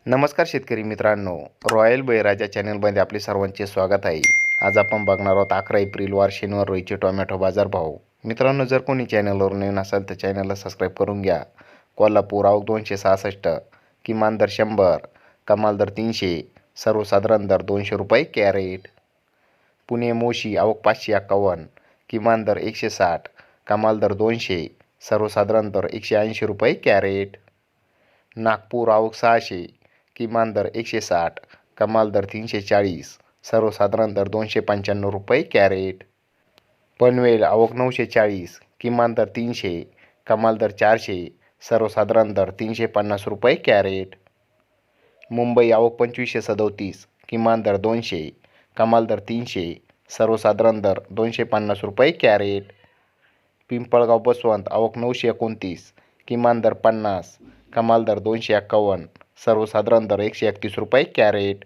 नमस्कार शेतकरी मित्रांनो, रॉयल बळीराजा चॅनलमध्ये आपले सर्वांचे स्वागत आहे. आज आपण बघणार आहोत 11 एप्रिल वार शनिवार रोजीचे टोमॅटो बाजारभाव. मित्रांनो, जर कोणी चॅनलवर नवीन असाल तर चॅनलला सबस्क्राईब करून घ्या. कोल्हापूर आवक 266, किमान दर 100, कमाल दर 300, सर्वसाधारण दर 200 रुपये कॅरेट. पुणे मोशी आवक 551, किमान दर 160, कमाल दर 200, सर्वसाधारण दर 180 रुपये कॅरेट. नागपूर आवक 600, किमान दर 160, कमाल दर 340, सर्वसाधारण दर 295 रुपये कॅरेट. पनवेल आवक 940, किमान दर 300, कमाल दर 400, सर्वसाधारण दर 350 रुपये कॅरेट. मुंबई आवक 2537, किमान दर 200, कमाल दर 300, सर्वसाधारण दर 250 रुपये कॅरेट. पिंपळगाव बसवंत आवक 929, किमान दर 50, कमाल दर 251, सर्वसाधारण दर 131 रुपये कॅरेट.